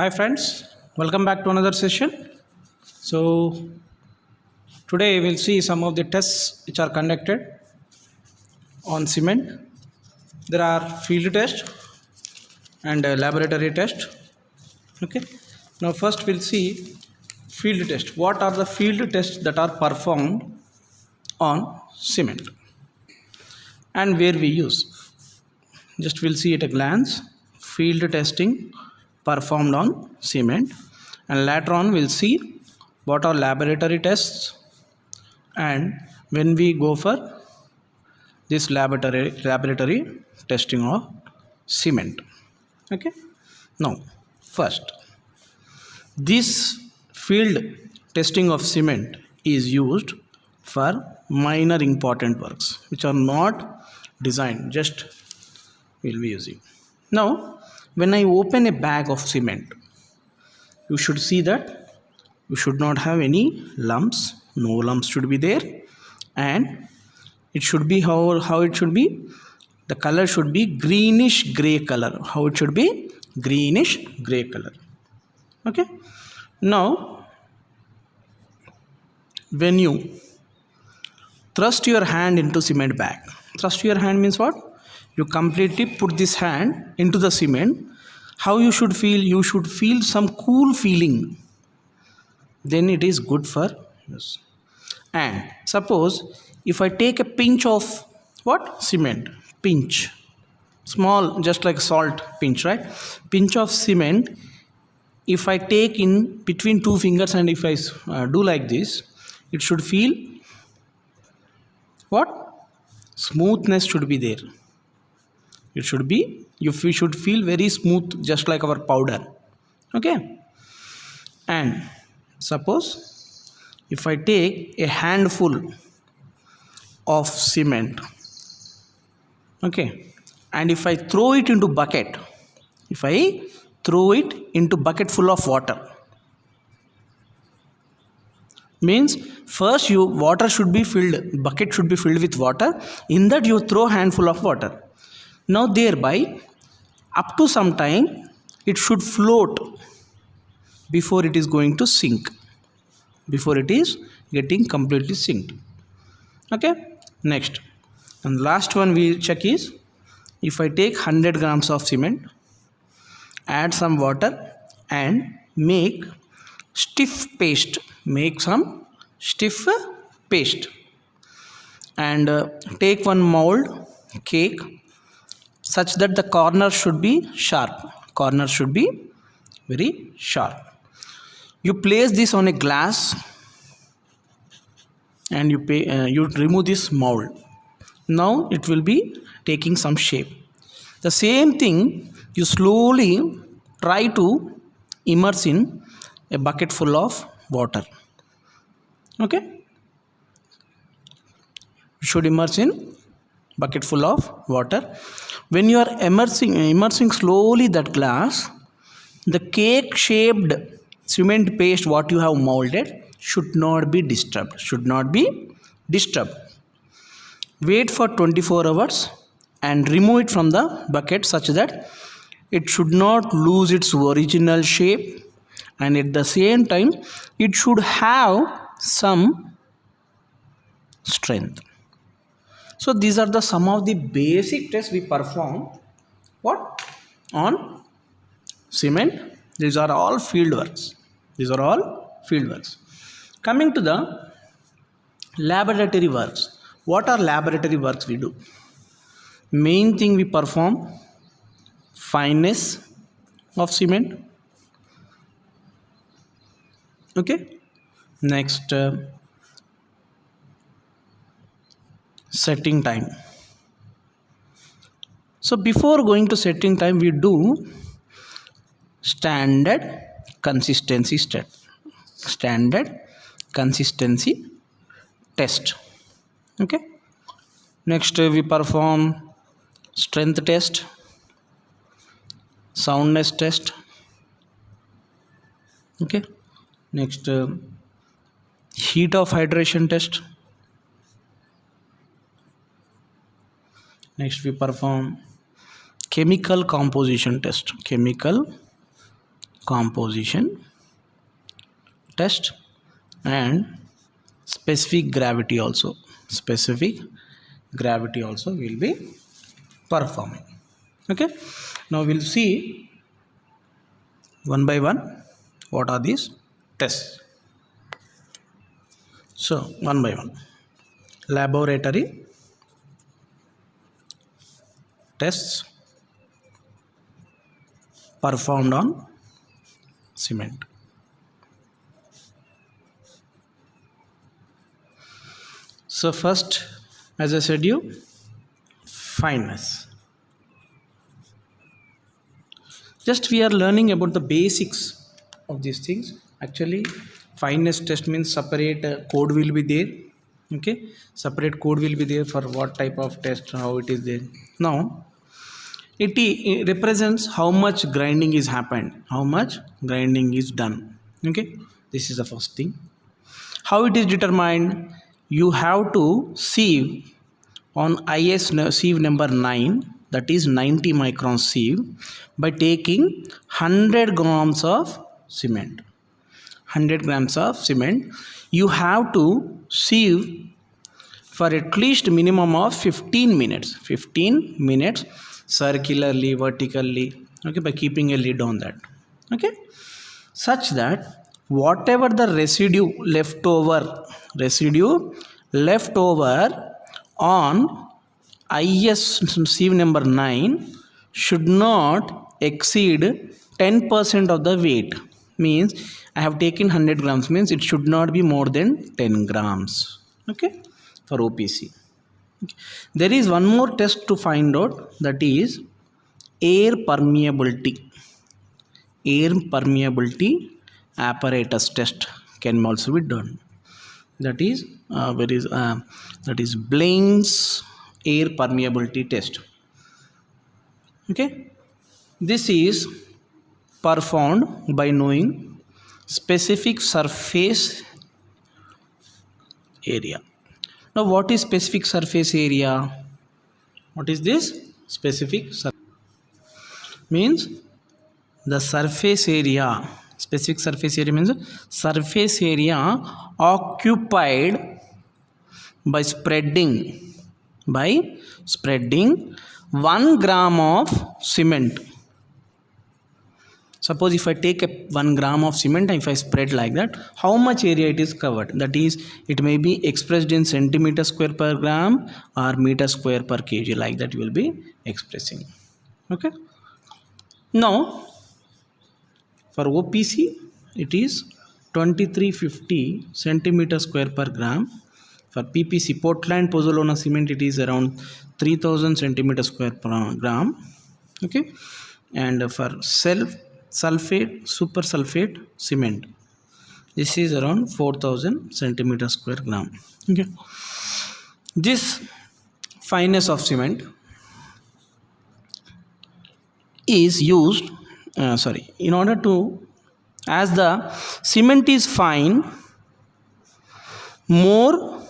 Hi friends, welcome back to another session. So today we'll see some of the tests which are conducted on cement. There are field tests and laboratory test. Okay. Now first we'll see field test. What are the field tests that are performed on cement and where we use? Just we'll see at a glance field testing performed on cement, and later on we'll see what are laboratory tests and when we go for this laboratory testing of cement. Okay. Now first, this field testing of cement is used for minor important works which are not designed, just we'll be using. Now when I open a bag of cement, you should see that you should not have any lumps. No lumps should be there, and it should be how it should be. The color should be greenish gray color. How it should be? Greenish gray color. Okay. Now when you thrust your hand into cement bag, thrust your hand means what? You completely put this hand into the cement. How you should feel? You should feel some cool feeling. Then it is good for use. And suppose if I take a pinch of what? Cement. Pinch. Small, just like salt pinch, right? Pinch of cement. If I take in between two fingers and if I do like this, it should feel what? Smoothness should be there. It should be, you should feel very smooth, just like our powder. Okay. And suppose if I take a handful of cement, okay, and if I throw it into bucket, if I throw it into bucket full of water, means first water should be filled, bucket should be filled with water. In that you throw handful of water. Now thereby up to some time it should float before it is going to sink, before it is getting completely sinked. Okay. Next and last one we check is, if I take 100 grams of cement, add some water and make stiff paste, make some stiff paste, and take one mold cake such that the corner should be sharp, corner should be very sharp. You place this on a glass and you remove this mold. Now it will be taking some shape. The same thing you slowly try to immerse in a bucket full of water. Okay. You should immerse in bucket full of water. When you are immersing slowly that glass, the cake shaped cement paste what you have molded should not be disturbed, Wait for 24 hours and remove it from the bucket such that it should not lose its original shape, and at the same time it should have some strength. So these are some of the basic tests we perform what? On cement. These are all field works. Coming to the laboratory works. What are laboratory works we do? Main thing we perform fineness of cement. Okay. Next setting time. So before going to setting time we do standard consistency test. Okay. Next we perform strength test, soundness test. Okay. Next heat of hydration test. Next we perform chemical composition test, composition test and specific gravity also will be performing. Okay, now we'll see one by one what are these tests. So one by one, laboratory tests performed on cement. So first, as I said you, fineness. Just we are learning about the basics of these things. Actually, fineness test means separate code will be there. Okay, separate code will be there for what type of test, how it is there. Now, it represents how much grinding is happened, how much grinding is done. Okay, this is the first thing. How it is determined? You have to sieve on IS sieve number 9, that is 90 micron sieve, by taking 100 grams of cement. 100 grams of cement. You have to sieve for at least minimum of 15 minutes. 15 minutes circularly, vertically, okay, by keeping a lid on that. Okay, such that whatever the residue left over on IS sieve number 9 should not exceed 10% of the weight. Means I have taken 100 grams, means it should not be more than 10 grams. Okay, for OPC. Okay. There is one more test to find out, that is air permeability. Air permeability apparatus test can also be done. That is Blaine's air permeability test. Okay, this is performed by knowing specific surface area. Now, what is specific surface area? What is this specific surface? Means the surface area. Specific surface area means surface area occupied by spreading 1 gram of cement. Suppose if I take 1 gram of cement, if I spread like that, how much area it is covered? That is, it may be expressed in centimeter square per gram or meter square per kg, like that you will be expressing. Okay. Now, for OPC, it is 2350 centimeter square per gram. For PPC, Portland Pozzolana cement, it is around 3000 centimeter square per gram. Okay, and for sulfate, super sulfate cement, this is around 4000 centimeter square gram. Okay, this fineness of cement is used. In order to, as the cement is fine, more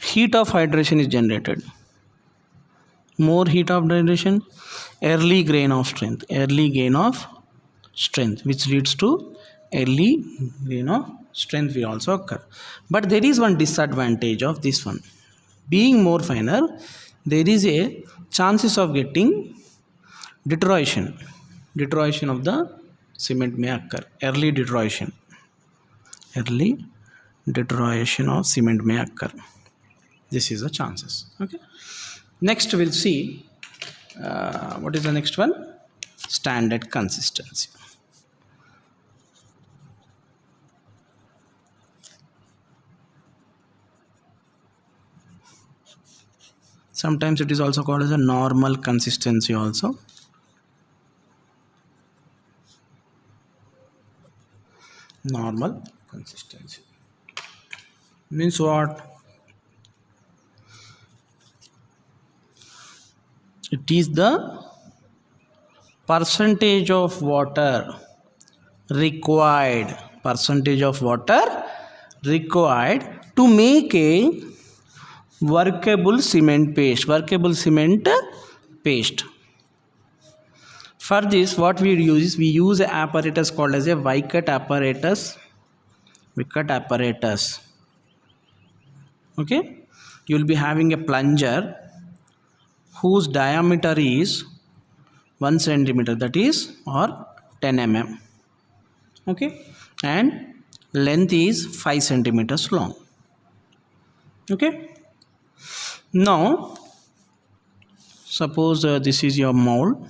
heat of hydration is generated. More heat of hydration, early gain of strength, which leads to early gain of strength will also occur. But there is one disadvantage of this one. Being more finer, there is a chances of getting deterioration of the cement may occur. Early deterioration of cement may occur. This is the chances. Okay, next we'll see what is the next one? Standard consistency. Sometimes it is also called as a normal consistency also. Normal consistency means what? It is the percentage of water required to make a workable cement paste. For this, what we use is we use an apparatus called as a Vickert apparatus. Vickert apparatus. Okay, you will be having a plunger whose diameter is 1 centimeter, that is, or 10 mm. Okay, and length is 5 centimeters long. Okay, now suppose this is your mold.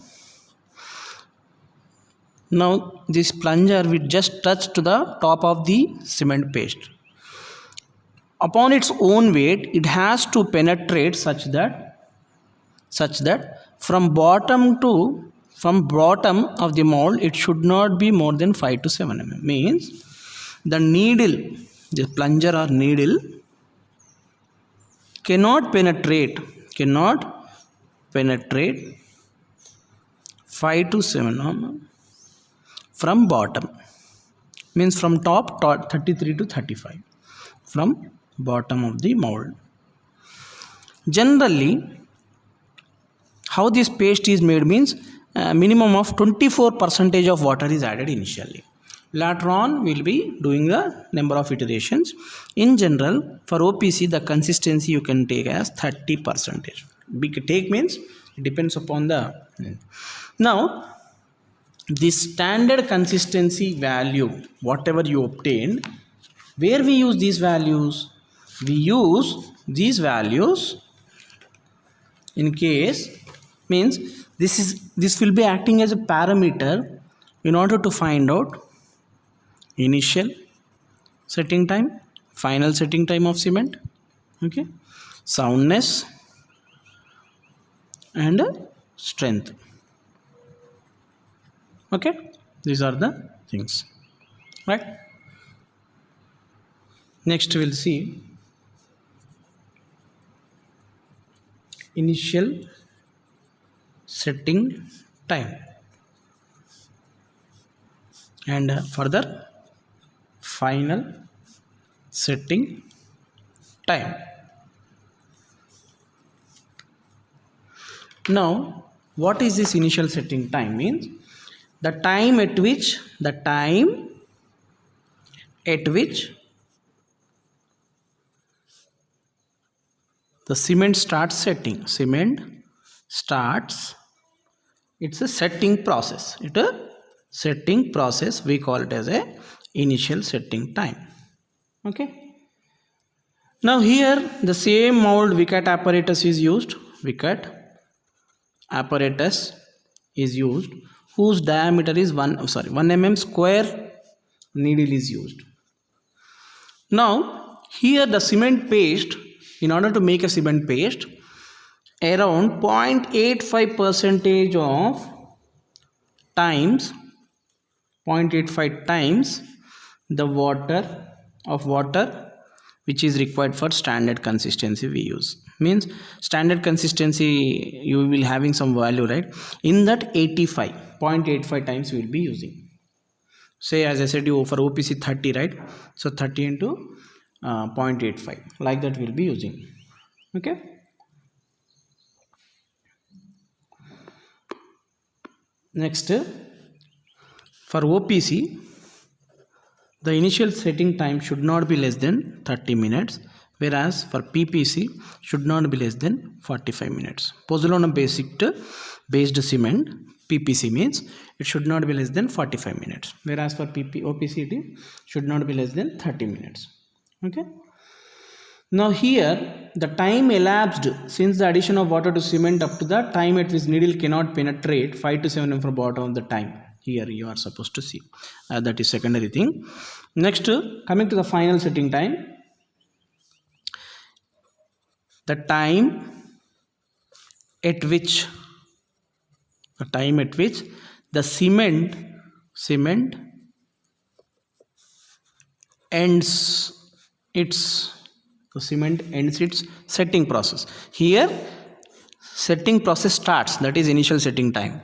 Now this plunger will just touch to the top of the cement paste. Upon its own weight, it has to penetrate such that from bottom of the mold, it should not be more than 5 to 7 mm. Means the needle, the plunger or needle cannot penetrate 5 to 7 mm from bottom. Means from top 33 to 35 from bottom of the mold. Generally, how this paste is made means minimum of 24% of water is added initially. Later on, we will be doing the number of iterations. In general, for OPC, the consistency you can take as 30%. Big take means it depends upon the. Now, the standard consistency value, whatever you obtained, where we use these values? We use these values in case means this will be acting as a parameter in order to find out initial setting time, final setting time of cement, okay, soundness and strength. Okay, these are the things, right? Next we'll see initial setting time and further final setting time. Now, what is this initial setting time? Means the time at which the cement starts setting. It's a setting process. We call it as a initial setting time. Okay. Now here the same mold Vickert apparatus is used. Whose diameter is 1 mm square needle is used. Now here the cement paste, in order to make a cement paste, around 0.85% of times 0.85 times the water which is required for standard consistency we use. Means standard consistency you will having some value, right? In that 0.85 times we will be using. Say as I said you for OPC 30, right? So 30 into 0.85, like that we will be using. Okay. Next, for OPC, the initial setting time should not be less than 30 minutes, whereas for PPC should not be less than 45 minutes. Pozzolana based cement, PPC means it should not be less than 45 minutes, whereas for OPC it should not be less than 30 minutes. Okay. Now here the time elapsed since the addition of water to cement up to the time at which needle cannot penetrate 5 to 7 mm from bottom of the time. Here you are supposed to see that is secondary thing. Next, coming to the final setting time, the time at which the cement ends its setting process. Here setting process starts, that is initial setting time,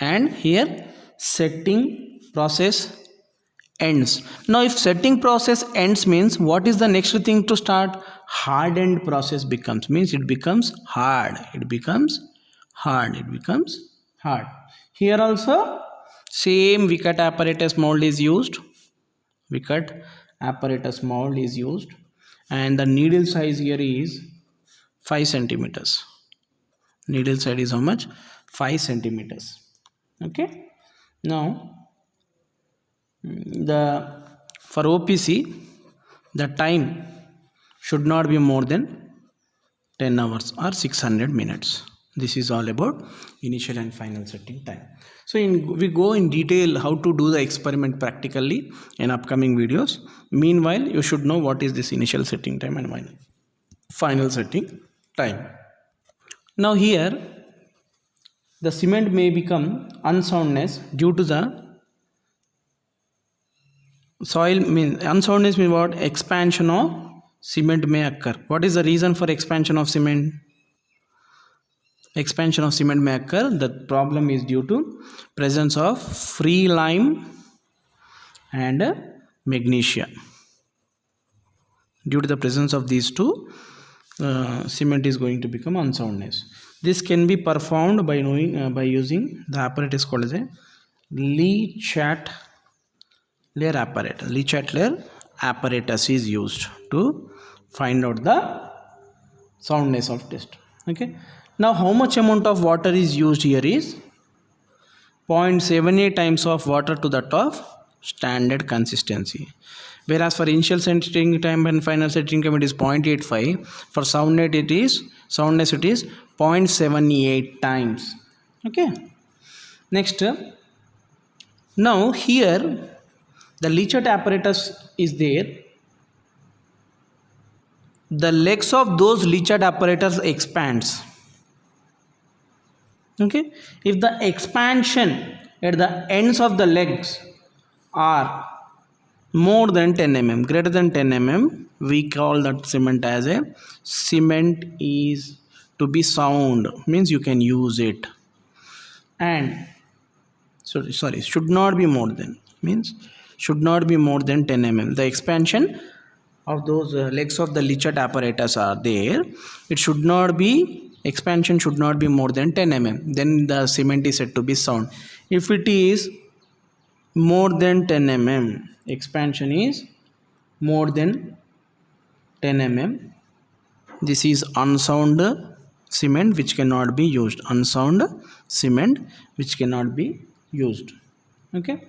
and here setting process ends. Now if setting process ends means what is the next thing to start? Hardened process becomes, means it becomes hard. Here also same Vickert apparatus mold is used. Vickert apparatus mold is used, and the needle size here is 5 centimeters. Needle size is how much? 5 centimeters. Okay. Now for OPC the time should not be more than 10 hours or 600 minutes. This is all about initial and final setting time. So we go in detail how to do the experiment practically in upcoming videos. Meanwhile, you should know what is this initial setting time and final setting time. Now here the cement may become unsoundness due to the soil. Unsoundness means what? Expansion of cement may occur. What is the reason for expansion of cement? Expansion of cement may occur. The problem is due to presence of free lime and magnesia. Due to the presence of these two, cement is going to become unsoundness. This can be performed by using the apparatus called as a Le-Chatelier apparatus. Le-Chatelier apparatus is used to find out the soundness of test. Okay. Now how much amount of water is used here is 0.78 times of water to that of standard consistency. Whereas for initial setting time and final setting time it is 0.85. For soundness it is 0.78 times. Okay. Next, now here the Le-Chat apparatus is there. The legs of those Le-Chat apparatus expands. Okay. If the expansion at the ends of the legs are more than 10 mm, greater than 10 mm, we call that cement as a cement is to be sound, means you can use it. And sorry, should not be more than, means should not be more than 10 mm. The expansion of those legs of the Le-Chat apparatus are there. It should not be, expansion should not be more than 10 mm. Then the cement is said to be sound. If it is more than 10 mm, expansion is more than 10 mm, this is unsound cement which cannot be used. Unsound cement which cannot be used. Okay.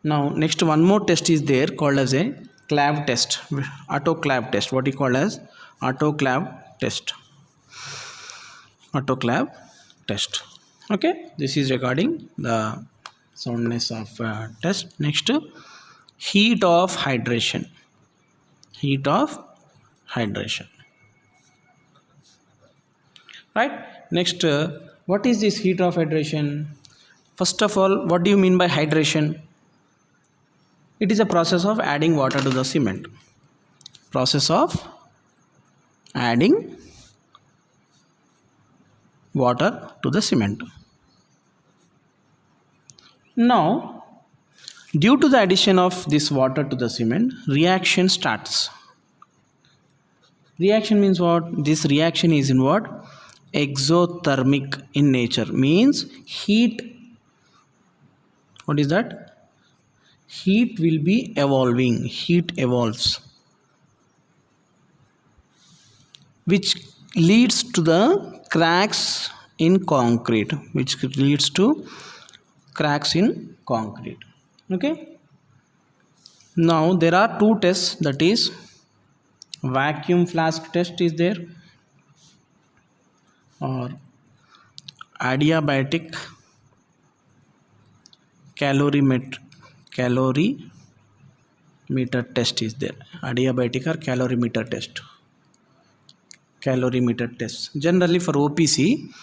Now next one more test is there called as a clave test, autoclave test. What you call as autoclave test. Autoclave test. Okay, this is regarding the soundness of test. Next, heat of hydration. Heat of hydration. Right. Next, what is this heat of hydration? First of all, what do you mean by hydration? It is a process of adding water to the cement. Process of adding water to the cement. Now, due to the addition of this water to the cement, reaction starts. Reaction means what? This reaction is in what? Exothermic in nature, means heat. What is that? Heat will be evolving. Heat evolves, which leads to the cracks in concrete. Which leads to cracks in concrete. Okay. Now there are two tests, that is vacuum flask test is there, or adiabatic calorimeter test is there. Adiabatic or calorimeter test. Calorimeter test. Generally for OPC,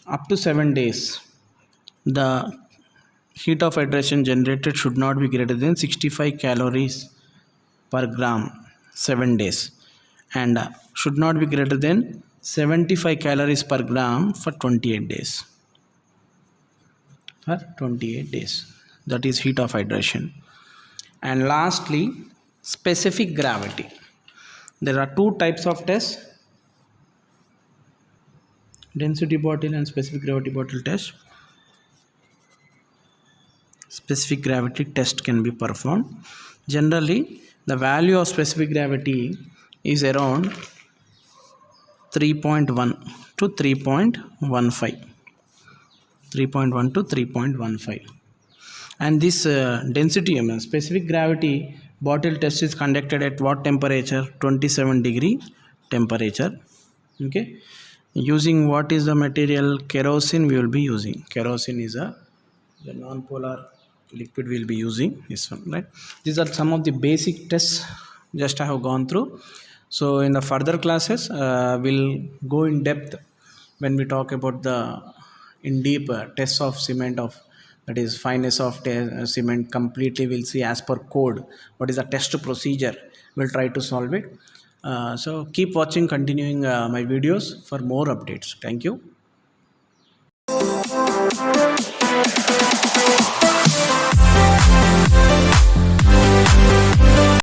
up to 7 days, the heat of hydration generated should not be greater than 65 calories per gram 7 days, and should not be greater than 75 calories per gram for 28 days. For 28 days. That is heat of hydration. And lastly, specific gravity. There are two types of tests. density bottle and specific gravity bottle test. Specific gravity test can be performed. Generally, the value of specific gravity is around 3.1 to 3.15. 3.1 to 3.15. And this density, specific gravity bottle test is conducted at what temperature? 27 degree temperature. Okay. Using what is the material? Kerosene we will be using. Kerosene is the non-polar liquid we will be using. This one, right? These are some of the basic tests just I have gone through. So in the further classes, we'll go in depth when we talk about the in deep tests of cement, of that is fineness of cement completely. We'll see as per code what is the test procedure. We'll try to solve it. So keep watching, continuing my videos for more updates. Thank you.